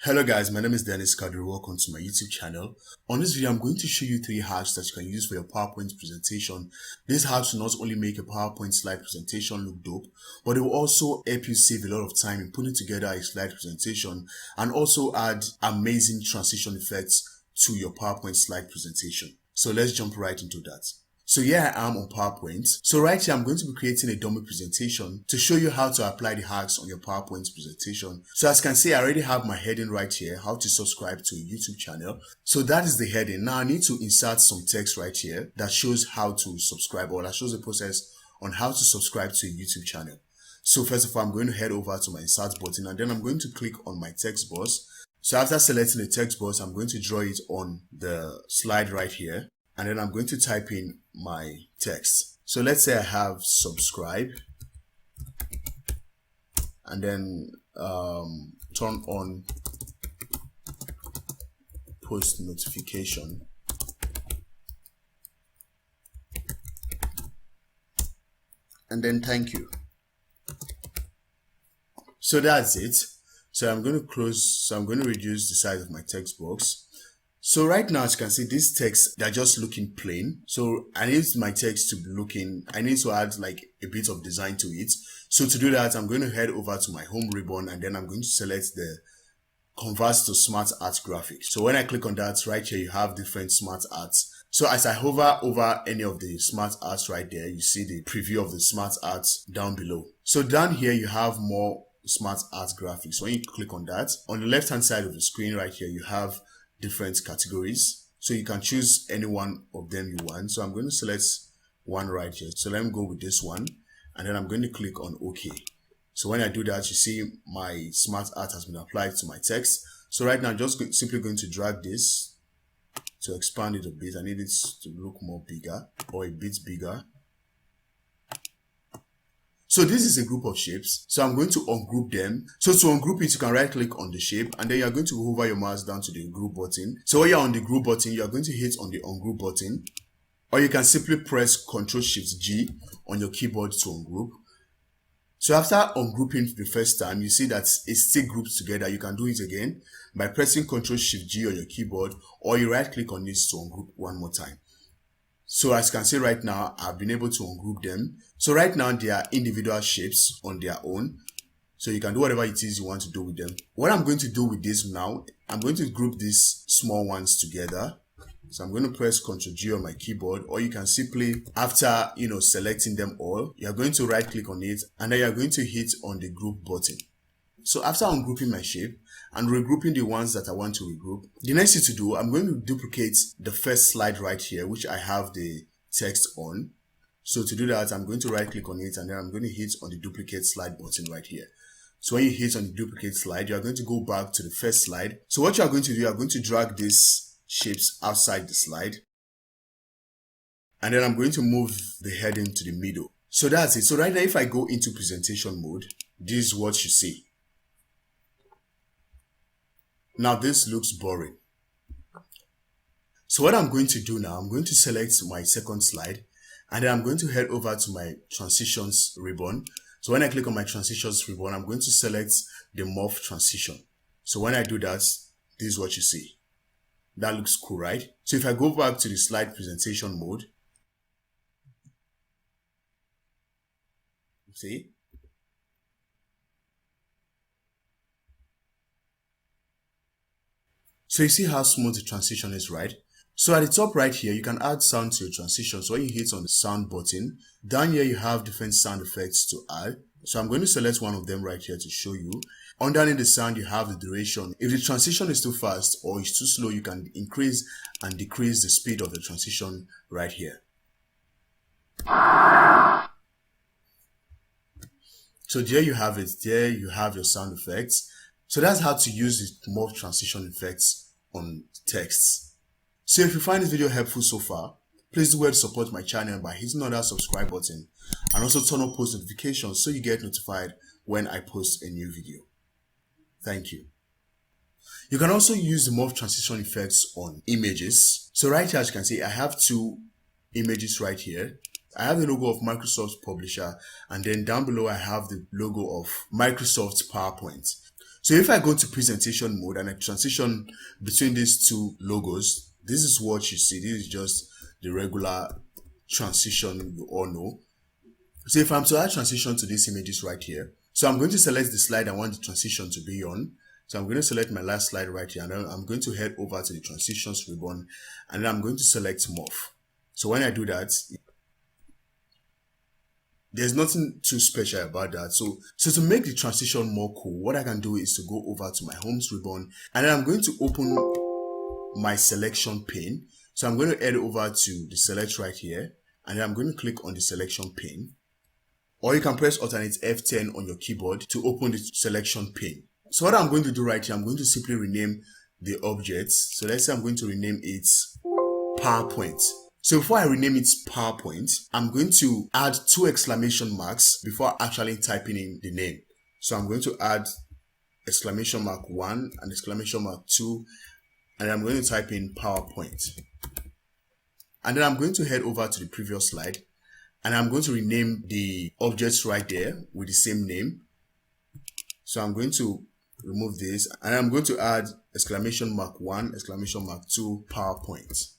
Hello guys, my name is Kadiri. Welcome to my YouTube channel. On this video, I'm going to show you 3 hacks that you can use for your PowerPoint presentation. These hacks will not only make your PowerPoint slide presentation look dope, but it will also help you save a lot of time in putting together a slide presentation and also add amazing transition effects to your PowerPoint slide presentation. So let's jump right into that. So here I am on PowerPoint. So right here, I'm going to be creating a dummy presentation to show you how to apply the hacks on your PowerPoint presentation. So as you can see, I already have my heading right here, how to subscribe to a YouTube channel. So that is the heading. Now I need to insert some text right here that shows how to subscribe, or that shows the process on how to subscribe to a YouTube channel. So first of all, I'm going to head over to my insert button and then I'm going to click on my text box. So after selecting the text box, I'm going to draw it on the slide right here. And then I'm going to type in my text. So let's say I have subscribe and then turn on post notification. And then thank you. So that's it. So I'm going to reduce the size of my text box. So right now, as you can see, these texts, they're just looking plain. So I need my text to be looking, I need to add like a bit of design to it. So to do that, I'm going to head over to my home ribbon and then I'm going to select the convert to smart art graphic. So when I click on that right here, you have different smart arts. So as I hover over any of the smart arts right there, you see the preview of the smart arts down below. So down here, you have more smart art graphics. So when you click on that, on the left hand side of the screen right here, you have different categories, so you can choose any one of them you want. So I'm going to select one right here. So let me go with this one and then I'm going to click on OK. So when I do that, you see my smart art has been applied to my text. So right now I'm just simply going to drag this to expand it a bit. I need it to look more bigger or a bit bigger. So this is a group of shapes. So I'm going to ungroup them. So to ungroup it, you can right click on the shape and then you're going to hover your mouse down to the group button. So when you're on the group button, you're going to hit on the ungroup button, or you can simply press Ctrl+Shift+G on your keyboard to ungroup. So after ungrouping the first time, you see that it's still grouped together. You can do it again by pressing Ctrl+Shift+G on your keyboard, or you right click on this to ungroup one more time. So as you can see right now, I've been able to ungroup them. So right now they are individual shapes on their own. So you can do whatever it is you want to do with them. What I'm going to do with this now, I'm going to group these small ones together. So I'm going to press Ctrl+G on my keyboard, or you can simply, after selecting them all, you're going to right click on it and then you're going to hit on the group button. So after ungrouping my shape and regrouping the ones that I want to regroup, the next thing to do, I'm going to duplicate the first slide right here, which I have the text on. So to do that, I'm going to right click on it and then I'm going to hit on the duplicate slide button right here. So when you hit on the duplicate slide, you're going to go back to the first slide. So what you're going to do, you're going to drag these shapes outside the slide. And then I'm going to move the heading to the middle. So that's it. So right now, if I go into presentation mode, this is what you see. Now this looks boring. So what I'm going to do now, I'm going to select my second slide and then I'm going to head over to my transitions ribbon. So when I click on my transitions ribbon, I'm going to select the Morph Transition. So when I do that, this is what you see. That looks cool, right? So if I go back to the slide presentation mode, see? So you see how smooth the transition is, right? So at the top right here, you can add sound to your transition. So when you hit on the sound button, down here you have different sound effects to add. So I'm going to select one of them right here to show you. Underneath the sound, you have the duration. If the transition is too fast or it's too slow, you can increase and decrease the speed of the transition right here. So there you have it. There you have your sound effects. So that's how to use the Morph Transition effects on texts. So if you find this video helpful so far, please do well to support my channel by hitting on that subscribe button and also turn on post notifications so you get notified when I post a new video. Thank you. You can also use the Morph Transition effects on images. So right here, as you can see, I have 2 images right here. I have the logo of Microsoft Publisher, and then down below I have the logo of Microsoft PowerPoint. So if I go to presentation mode and I transition between these two logos, this is what you see. This is just the regular transition you all know. So if I'm to add transition to these images right here, so I'm going to select the slide I want the transition to be on. So I'm going to select my last slide right here, and then I'm going to head over to the transitions ribbon, and then I'm going to select morph. So when I do that, there's nothing too special about that. So to make the transition more cool, what I can do is to go over to my homes ribbon, and then I'm going to open my selection pane. So I'm going to head over to the select right here, and then I'm going to click on the selection pane. Or you can press alternate F10 on your keyboard to open the selection pane. So what I'm going to do right here, I'm going to simply rename the objects. So let's say I'm going to rename it PowerPoint. So before I rename it PowerPoint, I'm going to add 2 exclamation marks before actually typing in the name. So I'm going to add exclamation mark 1 and exclamation mark 2, and I'm going to type in PowerPoint. And then I'm going to head over to the previous slide, and I'm going to rename the objects right there with the same name. So I'm going to remove this, and I'm going to add exclamation mark 1, exclamation mark 2, PowerPoint.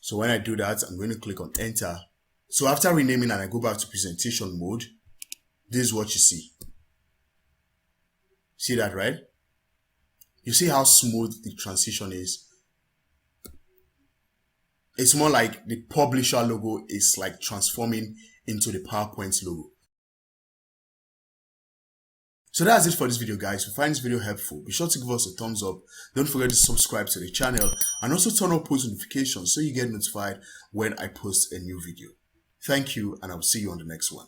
So when I do that, I'm going to click on enter. So after renaming and I go back to presentation mode, this is what you see. See that, right? You see how smooth the transition is? It's more like the publisher logo is like transforming into the PowerPoint logo. So that's it for this video, guys. If you find this video helpful, be sure to give us a thumbs up. Don't forget to subscribe to the channel and also turn on post notifications so you get notified when I post a new video. Thank you, and I will see you on the next one.